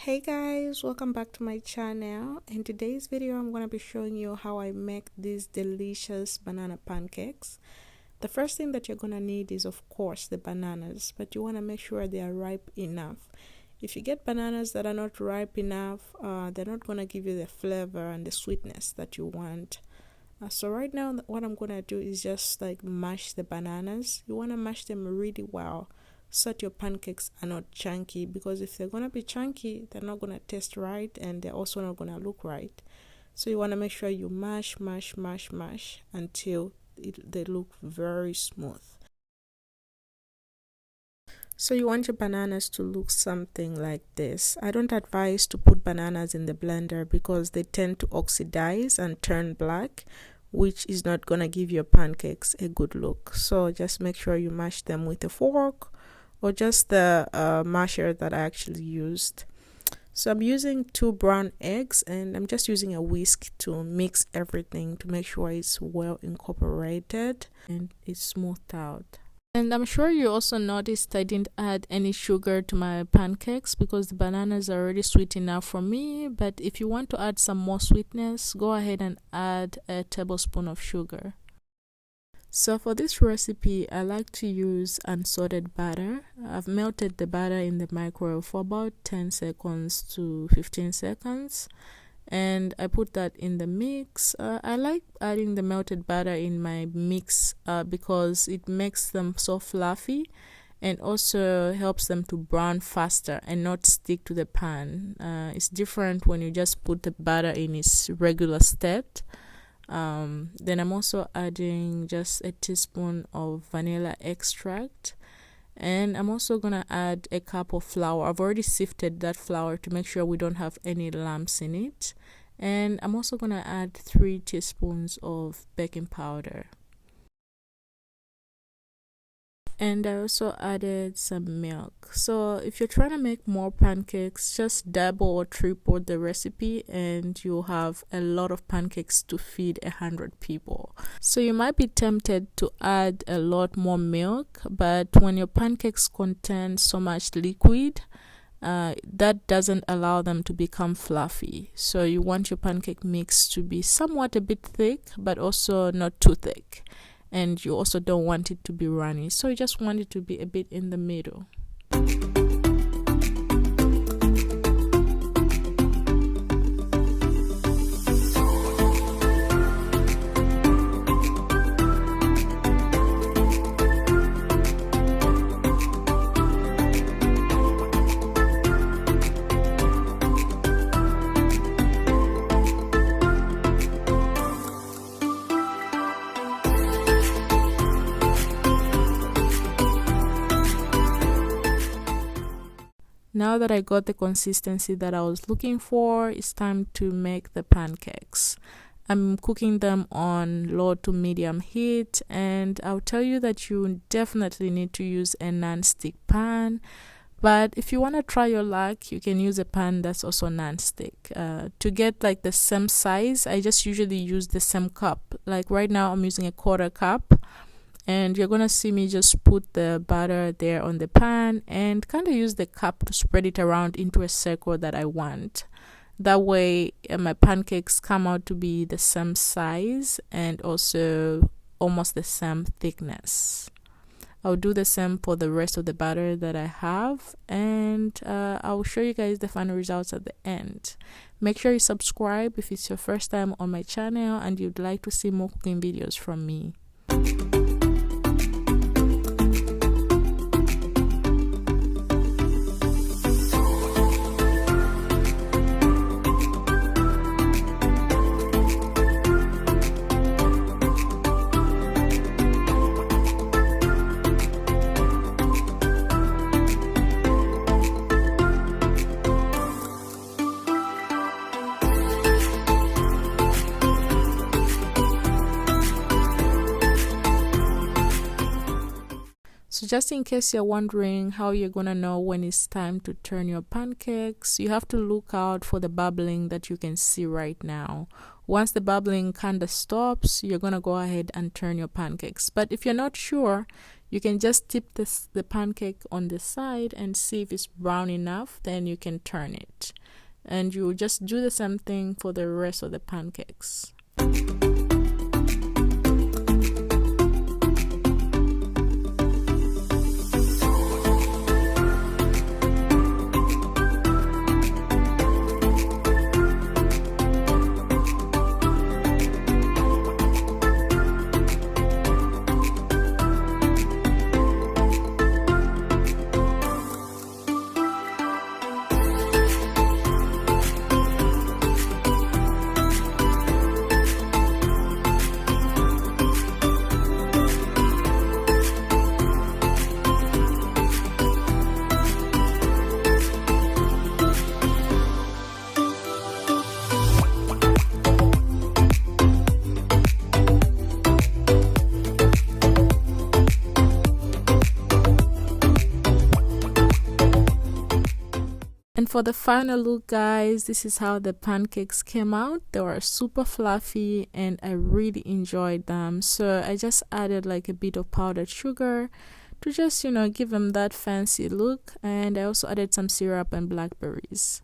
Hey guys, welcome back to my channel. In today's video I'm going to be showing you how I make these delicious banana pancakes. The first thing that you're going to need is of course the bananas, but you want to make sure they are ripe enough. If you get bananas that are not ripe enough, they're not going to give you the flavor and the sweetness that you want. So right now what I'm going to do is just like mash the bananas. You want to mash them really well so that your pancakes are not chunky, because if they're going to be chunky, they're not going to taste right and they're also not going to look right. So you want to make sure you mash until they look very smooth. So you want your bananas to look something like this. I don't advise to put bananas in the blender because they tend to oxidize and turn black, which is not going to give your pancakes a good look. So just make sure you mash them with a fork or just the masher that I actually used. So I'm using 2 brown eggs and I'm just using a whisk to mix everything to make sure it's well incorporated and it's smoothed out. And I'm sure you also noticed I didn't add any sugar to my pancakes because the bananas are already sweet enough for me. But if you want to add some more sweetness, go ahead and add a tablespoon of sugar. So for this recipe, I like to use unsalted butter. I've melted the butter in the microwave for about 10 seconds to 15 seconds. And I put that in the mix. I like adding the melted butter in my mix because it makes them so fluffy and also helps them to brown faster and not stick to the pan. It's different when you just put the butter in its regular state. Then I'm also adding just a teaspoon of vanilla extract, and I'm also gonna add a cup of flour. I've already sifted that flour to make sure we don't have any lumps in it, and I'm also gonna add 3 teaspoons of baking powder. And I also added some milk. So if you're trying to make more pancakes, just double or triple the recipe and you'll have a lot of pancakes to feed 100 people. So you might be tempted to add a lot more milk, but when your pancakes contain so much liquid, that doesn't allow them to become fluffy. So you want your pancake mix to be somewhat a bit thick, but also not too thick. And you also don't want it to be runny, so you just want it to be a bit in the middle. Now that I got the consistency that I was looking for, it's time to make the pancakes. I'm cooking them on low to medium heat, and I'll tell you that you definitely need to use a non-stick pan. But if you want to try your luck, you can use a pan that's also non-stick. To get like the same size, I just usually use the same cup. Like right now I'm using a 1/4 cup. And you're going to see me just put the butter there on the pan and kind of use the cup to spread it around into a circle that I want. That way my pancakes come out to be the same size and also almost the same thickness. I'll do the same for the rest of the butter that I have, and I'll show you guys the final results at the end. Make sure you subscribe if it's your first time on my channel and you'd like to see more cooking videos from me. So just in case you're wondering how you're gonna know when it's time to turn your pancakes, you have to look out for the bubbling that you can see right now. Once the bubbling kind of stops, you're gonna go ahead and turn your pancakes. But if you're not sure, You can just tip the pancake on the side and see if it's brown enough, then you can turn it. And you just do the same thing for the rest of the pancakes. And for the final look, guys, this is how the pancakes came out. They were super fluffy and I really enjoyed them. So I just added like a bit of powdered sugar to just, give them that fancy look. And I also added some syrup and blackberries.